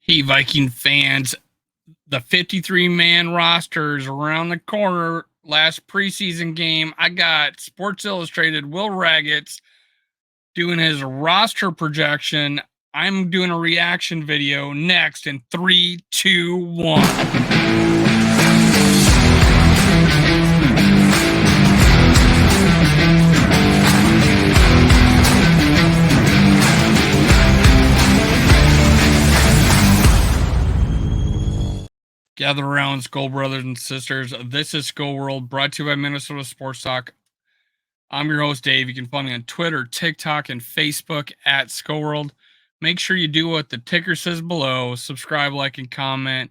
Hey, Viking fans, the 53-man roster is around the corner. Last preseason game, I got Sports Illustrated Will Ragatz doing his roster projection. I'm doing a reaction video next in 3, 2, 1. Gather around, Skull brothers and sisters. This is Skull World, brought to you by Minnesota Sports Talk. I'm your host, Dave. You can follow me on Twitter, TikTok, and Facebook at Skull World. Make sure you do what the ticker says below. Subscribe, like, and comment.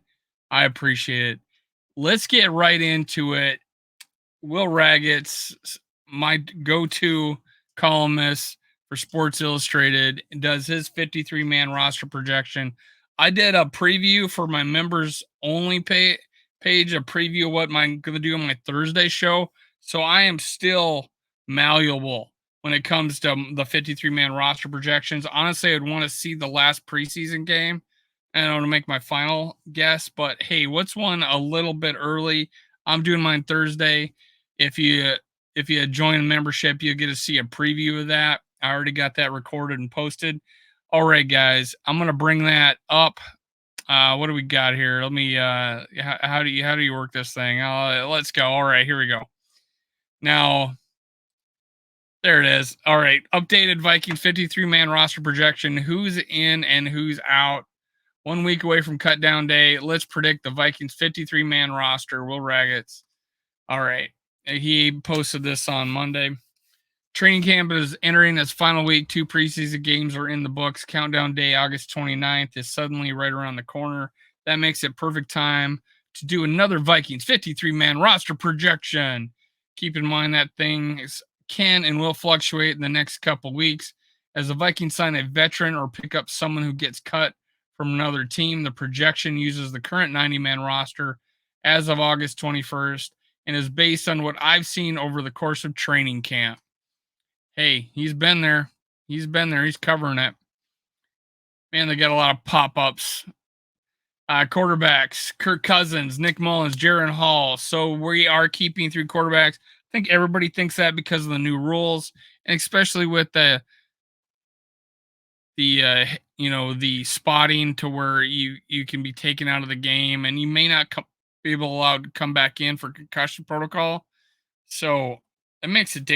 I appreciate it. Let's get right into it. Will Ragatz, my go-to columnist for Sports Illustrated, does his 53-man roster projection. I did a preview for my members only page, a preview of what I'm going to do on my Thursday show. So I am still malleable when it comes to the 53-man roster projections. Honestly, I'd want to see the last preseason game and to make my final guess. But hey, what's one a little bit early? I'm doing mine Thursday. If you join a membership, you'll get to see a preview of that. I already got that recorded and posted. All right, guys, I'm gonna bring that up. What do we got here? Let me. How do you work this thing? Let's go. All right, here we go. Now, there it is. All right, updated Vikings 53-man roster projection. Who's in and who's out? 1 week away from cut down day. Let's predict the Vikings 53-man roster. Will Ragatz. All right, he posted this on Monday. Training camp is entering its final week. 2 preseason games are in the books. Countdown day, August 29th, is suddenly right around the corner. That makes it perfect time to do another Vikings 53-man roster projection. Keep in mind that things can and will fluctuate in the next couple weeks. As the Vikings sign a veteran or pick up someone who gets cut from another team, the projection uses the current 90-man roster as of August 21st and is based on what I've seen over the course of training camp. Hey, he's been there. He's covering it. Man, they got a lot of pop-ups. Quarterbacks, Kirk Cousins, Nick Mullins, Jaron Hall. So we are keeping 3 quarterbacks. I think everybody thinks that because of the new rules, and especially with the spotting to where you can be taken out of the game, and you may not be allowed to come back in for concussion protocol. So it makes it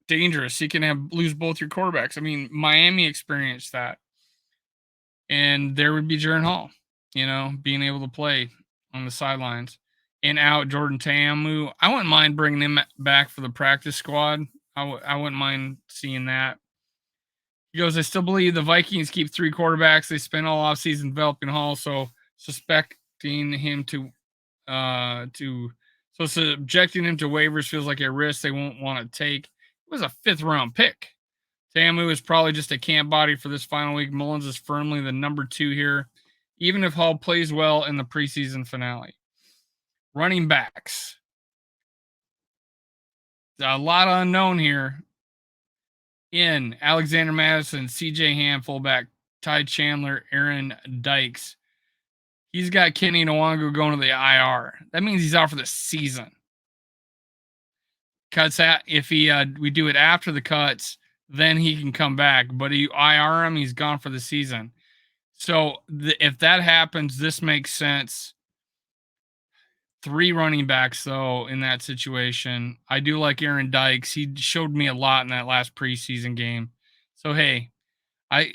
dangerous. You can lose both your quarterbacks. I mean, Miami experienced that, and there would be Jaron Hall, being able to play on the sidelines. And out Jordan Ta'amu. I wouldn't mind bringing him back for the practice squad. I wouldn't mind seeing that. He goes, I still believe the Vikings keep 3 quarterbacks. They spent all offseason developing Hall, so subjecting him to waivers feels like a risk they won't want to take. It was a 5th-round pick. Ta'amu is probably just a camp body for this final week. Mullins is firmly the number 2 here, even if Hall plays well in the preseason finale. Running backs. A lot of unknown here. In Alexander Madison, CJ Ham, fullback, Ty Chandler, Aaron Dykes. He's got Kenny Nwangu going to the IR. That means he's out for the season. Cuts out if we do it after the cuts, then he can come back. But you IR him, he's gone for the season. So if that happens, this makes sense. 3 running backs, though, in that situation. I do like Aaron Dykes. He showed me a lot in that last preseason game. So, hey, I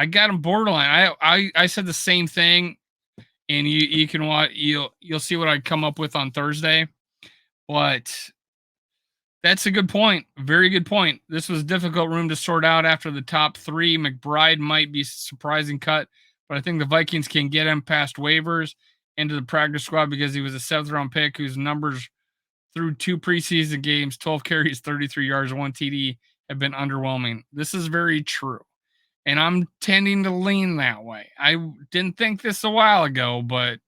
got him borderline. I said the same thing, and you can watch. You'll see what I come up with on Thursday. But that's a good point. Very good point. This was a difficult room to sort out after the top 3. McBride might be a surprising cut, but I think the Vikings can get him past waivers into the practice squad because he was a 7th-round pick whose numbers through 2 preseason games, 12 carries, 33 yards, 1 TD, have been underwhelming. This is very true, and I'm tending to lean that way. I didn't think this a while ago, but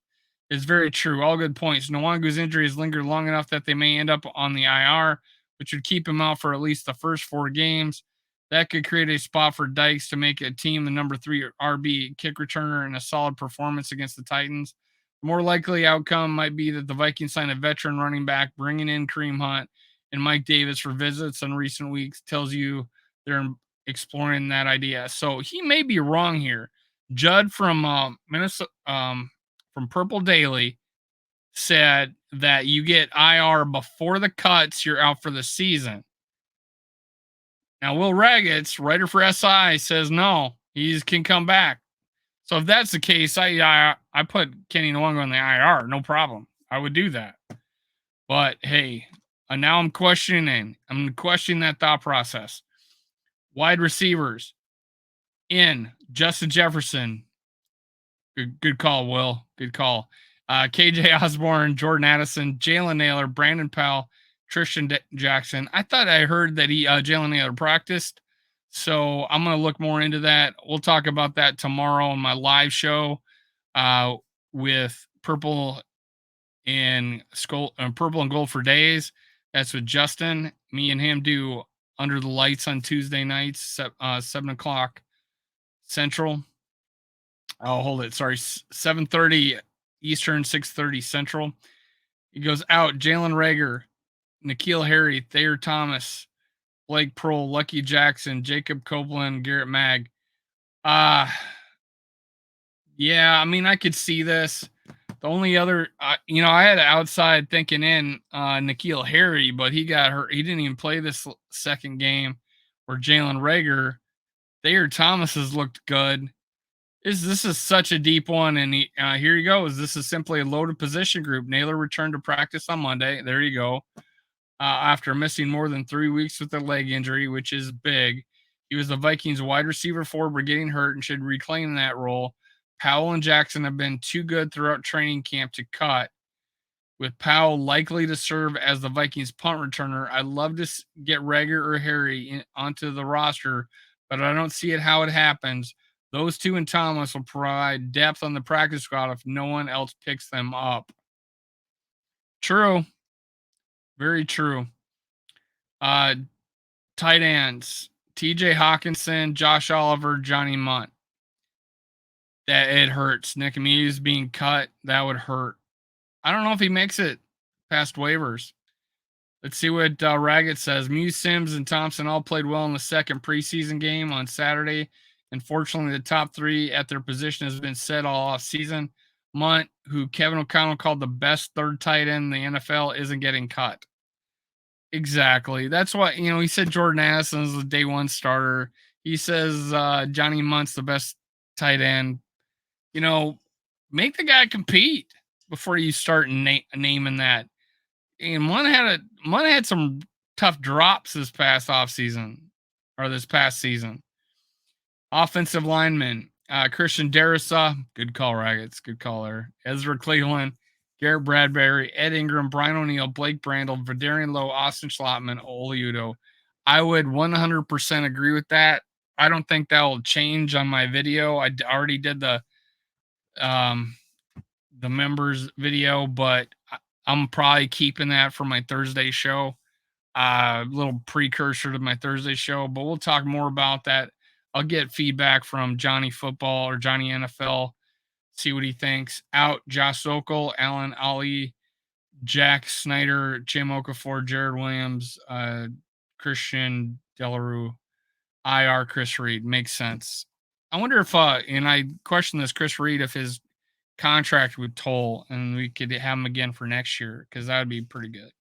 it's very true. All good points. Nwangu's injury has lingered long enough that they may end up on the IR, which would keep him out for at least the first 4 games. That could create a spot for Dykes to make a team the number 3 RB kick returner and a solid performance against the Titans. More likely outcome might be that the Vikings sign a veteran running back, bringing in Kareem Hunt and Mike Davis for visits in recent weeks. Tells you they're exploring that idea. So he may be wrong here. Judd from Minnesota, from Purple Daily, said that you get IR before the cuts, you're out for the season. Now, Will Ragatz, writer for SI, says no, he can come back. So if that's the case, I put Kenny Nwanga on the IR, no problem. I would do that. But hey, now I'm questioning that thought process. Wide receivers in Justin Jefferson. Good call, Will. Good call. KJ Osborne, Jordan Addison, Jalen Naylor, Brandon Powell, Tristan Jackson. I thought I heard that Jalen Naylor practiced, so I'm gonna look more into that. We'll talk about that tomorrow on my live show with Purple and Gold for Days. That's with Justin. Me and him do Under the Lights on Tuesday nights, 7:00 Central. Oh, hold it. Sorry, 7:30 Eastern, 6:30 Central. He goes out. Jalen Reagor, N'Keal Harry, Thayer Thomas, Blake Prohl, Lucky Jackson, Jacob Copeland, Garrett Mag. Yeah, I mean, I could see this. The only other, I had outside thinking in N'Keal Harry, but he got hurt. He didn't even play this second game. Or Jalen Reagor, Thayer Thomas has looked good. This is such a deep one, and here he goes. This is simply a loaded position group. Naylor returned to practice on Monday. There you go. After missing more than 3 weeks with a leg injury, which is big. He was the Vikings wide receiver 4, but getting hurt and should reclaim that role. Powell and Jackson have been too good throughout training camp to cut. With Powell likely to serve as the Vikings punt returner, I'd love to get Reagor or Harry onto the roster, but I don't see how it happens. Those two and Thomas will provide depth on the practice squad if no one else picks them up. True. Very true. Tight ends. TJ Hawkinson, Josh Oliver, Johnny Munt. That it hurts. Nick Muse being cut, that would hurt. I don't know if he makes it past waivers. Let's see what Ragatz says. Muse, Sims, and Thompson all played well in the second preseason game on Saturday. Unfortunately, the top 3 at their position has been set all off season. Munt, who Kevin O'Connell called the best third tight end in the NFL, isn't getting cut. Exactly. That's why, he said Jordan Addison is the day 1 starter. He says Johnny Munt's the best tight end. Make the guy compete before you start naming that. And Munt had some tough drops this past season. Offensive linemen, Christian Darrisaw, good call, Ragatz, good call there. Ezra Cleveland, Garrett Bradbury, Ed Ingram, Brian O'Neill, Blake Brandel, Vadarian Lowe, Austin Schlottman, Oli Udoh. I would 100% agree with that. I don't think that will change on my video. I already did the members video, but I'm probably keeping that for my Thursday show. A little precursor to my Thursday show, but we'll talk more about that. I'll get feedback from Johnny Football or Johnny NFL, see what he thinks. Out, Josh Sokol, Alan Ali, Jack Snyder, Jim Okafor, Jared Williams, Christian Delarue, IR, Chris Reed. Makes sense. I wonder if, and I question this, Chris Reed, if his contract would toll and we could have him again for next year, because that would be pretty good.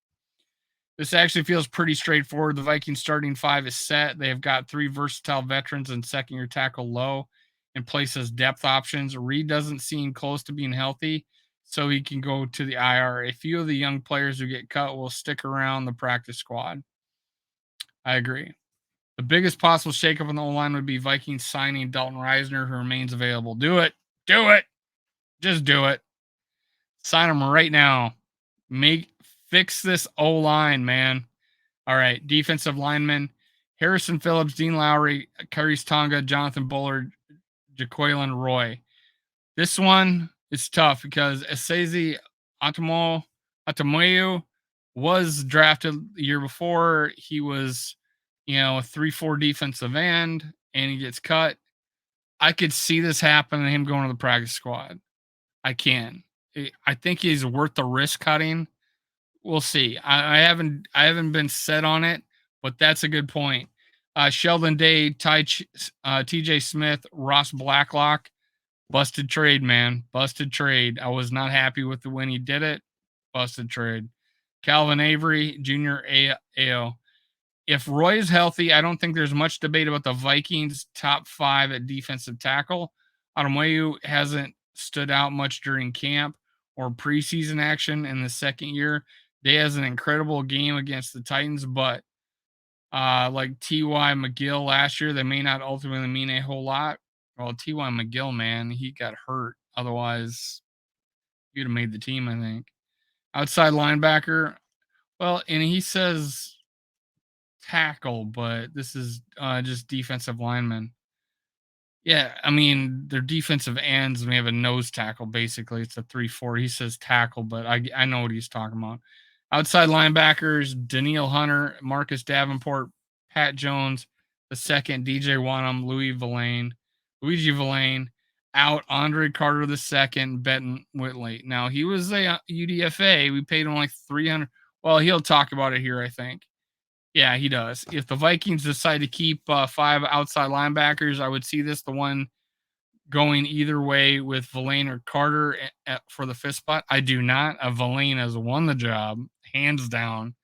This actually feels pretty straightforward. The Vikings starting 5 is set. They have got 3 versatile veterans and second-year tackle Lowe in place as depth options. Reed doesn't seem close to being healthy, so he can go to the IR. A few of the young players who get cut will stick around the practice squad. I agree. The biggest possible shakeup on the O-line would be Vikings signing Dalton Reisner, who remains available. Do it. Do it. Just do it. Sign him right now. Fix this O-line, man. All right. Defensive linemen. Harrison Phillips, Dean Lowry, Karius Tonga, Jonathan Bullard, Jaqueline Roy. This one is tough because Esezi Atamoyu was drafted the year before. He was, a 3-4 defensive end, and he gets cut. I could see this happen and him going to the practice squad. I can. I think he's worth the risk cutting. We'll see. I haven't been set on it, but that's a good point. Sheldon Day, TJ Smith, Ross Blacklock, busted trade, man. Busted trade. I was not happy with the when he did it. Busted trade. Calvin Avery, Junior AO. If Roy is healthy, I don't think there's much debate about the Vikings top 5 at defensive tackle. Adamayu hasn't stood out much during camp or preseason action in the second year. Day has an incredible game against the Titans, but like T.Y. McGill last year, they may not ultimately mean a whole lot. Well, T.Y. McGill, man, he got hurt. Otherwise, he'd have made the team, I think. Outside linebacker, well, and he says tackle, but this is just defensive lineman. Yeah, I mean, their defensive ends may have a nose tackle, basically. It's a 3-4. He says tackle, but I know what he's talking about. Outside linebackers, Daniil Hunter, Marcus Davenport, Pat Jones, the second, DJ Wanham, Luigi Villain, out Andre Carter the second, Benton Whitley. Now, he was a UDFA. We paid him like 300. Well, he'll talk about it here, I think. Yeah, he does. If the Vikings decide to keep 5 outside linebackers, I would see this the one going either way with Villain or Carter for the fifth spot. I do not. Villain has won the job, hands down.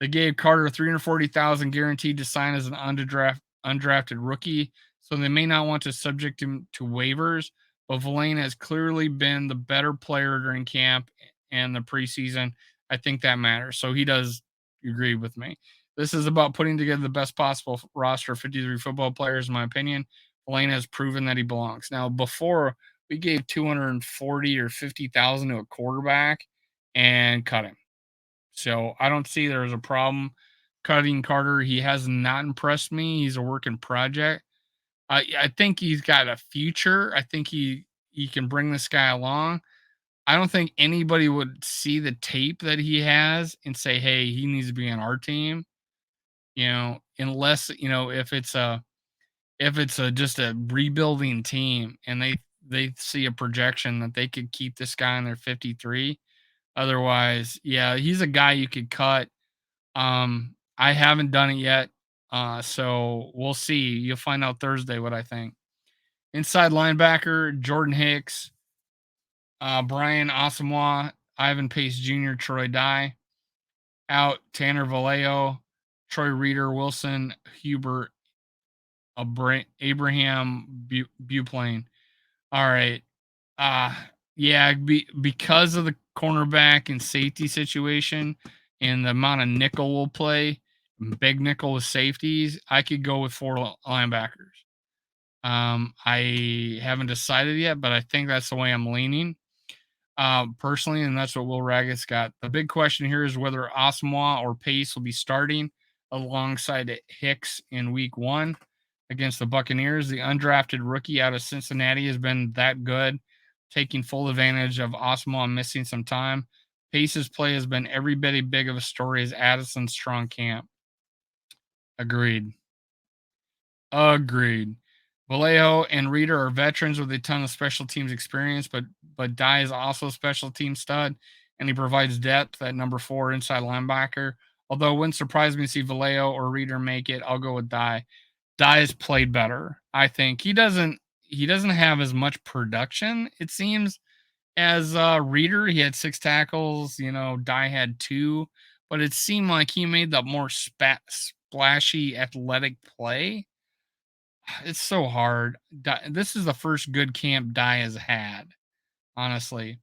They gave Carter 340,000 guaranteed to sign as an undrafted rookie, so they may not want to subject him to waivers. But Villain has clearly been the better player during camp and the preseason. I think that matters. So he does agree with me. This is about putting together the best possible roster of 53 football players, in my opinion. Villain has proven that he belongs. Now, before we gave 240 or 50,000 to a quarterback and cut him. So I don't see there's a problem cutting Carter. He has not impressed me. He's a working project. I think he's got a future. I think he can bring this guy along. I don't think anybody would see the tape that he has and say, "Hey, he needs to be on our team." Unless if it's a just a rebuilding team and they see a projection that they could keep this guy on their 53. Otherwise, yeah, he's a guy you could cut. I haven't done it yet. So we'll see. You'll find out Thursday what I think. Inside linebacker, Jordan Hicks, Brian Asamoah, Ivan Pace Jr., Troy Dye. Out, Tanner Vallejo, Troy Reeder, Wilson, Hubert, Abraham Buplane. All right. Uh yeah, because of the cornerback and safety situation and the amount of nickel we'll play, big nickel with safeties, I could go with 4 linebackers. I haven't decided yet, but I think that's the way I'm leaning. Personally, and that's what Will Ragatz got. The big question here is whether Asamoah or Pace will be starting alongside Hicks in week 1 against the Buccaneers. The undrafted rookie out of Cincinnati has been that good, taking full advantage of Asamoah missing some time. Pace's play has been every bit as big of a story as Addison's strong camp. Agreed. Agreed. Vallejo and Reeder are veterans with a ton of special teams experience, but Dye is also a special team stud, and he provides depth at number 4 inside linebacker. Although it wouldn't surprise me to see Vallejo or Reeder make it, I'll go with Dye. Dye has played better. I think he doesn't have as much production, it seems, as Reeder. He had 6 tackles, Dye had 2, but it seemed like he made the more splashy athletic play. It's so hard. This is the first good camp Dye has had, honestly.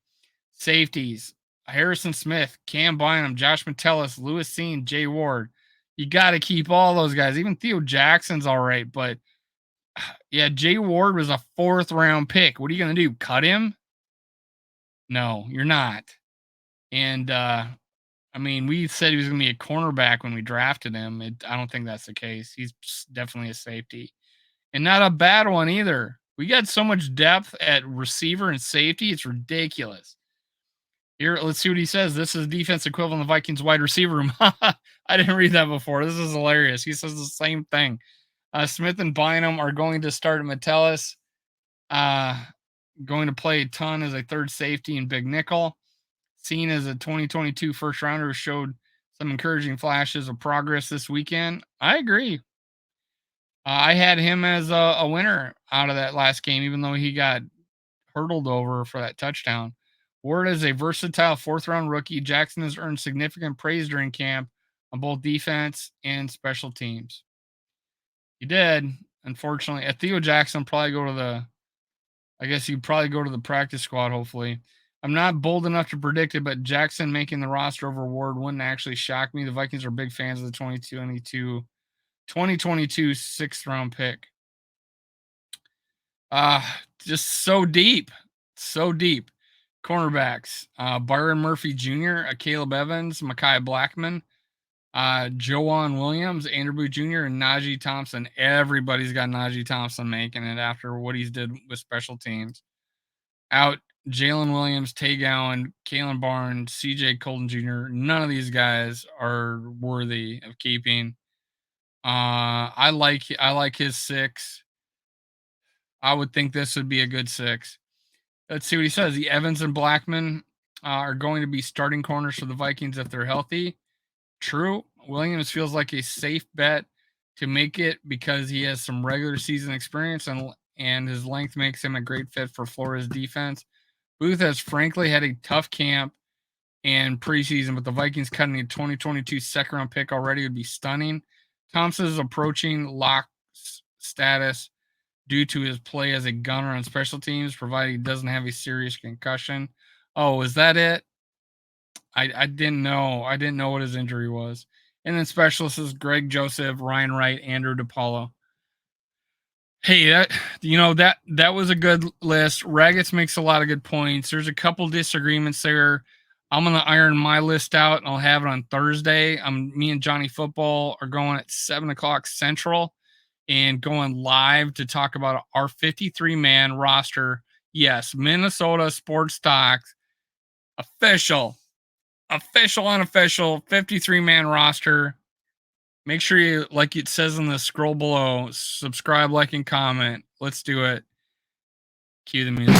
Safeties: Harrison Smith, Cam Bynum, Josh Metellus, Lewis Seen, Jay Ward. You got to keep all those guys. Even Theo Jackson's all right, but yeah, Jay Ward was a 4th round pick. What are you going to do? Cut him? No, you're not. And I mean, we said he was going to be a cornerback when we drafted him. I don't think that's the case. He's definitely a safety. And not a bad one either. We got so much depth at receiver and safety, it's ridiculous. Here, let's see what he says. This is defense equivalent of the Vikings wide receiver room. I didn't read that before. This is hilarious. He says the same thing. Smith and Bynum are going to start at Metellus. Going to play a ton as a third safety and big nickel. Seen as a 2022 first rounder who showed some encouraging flashes of progress this weekend. I agree. I had him as a winner out of that last game, even though he got hurdled over for that touchdown. Ward is a versatile fourth round rookie. Jackson has earned significant praise during camp on both defense and special teams. He did, unfortunately. Theo Jackson probably go to the, I guess he'd probably go to the practice squad, hopefully. I'm not bold enough to predict it, but Jackson making the roster over Ward wouldn't actually shock me. The Vikings are big fans of the 2022 sixth round pick. Just so deep. So deep. Cornerbacks. Byron Murphy Jr., Caleb Evans, Mekhi Blackman, Joanne Williams, Andrew Booth Jr., and Najee Thompson. Everybody's got Najee Thompson making it after what he's did with special teams. Out Jalen Williams, Tay Gowan, Kalen Barnes, CJ Colton Jr. None of these guys are worthy of keeping. I like his 6. I would think this would be a good 6. Let's see what he says. The Evans and Blackman are going to be starting corners for the Vikings if they're healthy. True. Williams feels like a safe bet to make it because he has some regular season experience and his length makes him a great fit for Florida's defense. Booth has frankly had a tough camp and preseason, but the Vikings cutting a 2022 second round pick already would be stunning. Thompson is approaching lock status due to his play as a gunner on special teams, provided he doesn't have a serious concussion. Oh, is that it? I didn't know. I didn't know what his injury was. And then specialists is Greg Joseph, Ryan Wright, Andrew DePaulo. Hey, that was a good list. Ragatz makes a lot of good points. There's a couple disagreements there. I'm gonna iron my list out, and I'll have it on Thursday. Me and Johnny Football are going at 7:00 Central, and going live to talk about our 53-man roster. Yes, Minnesota Sports Stocks official, unofficial 53-man roster. Make sure you, like it says in the scroll below, subscribe, like, and comment. Let's do it. Cue the music.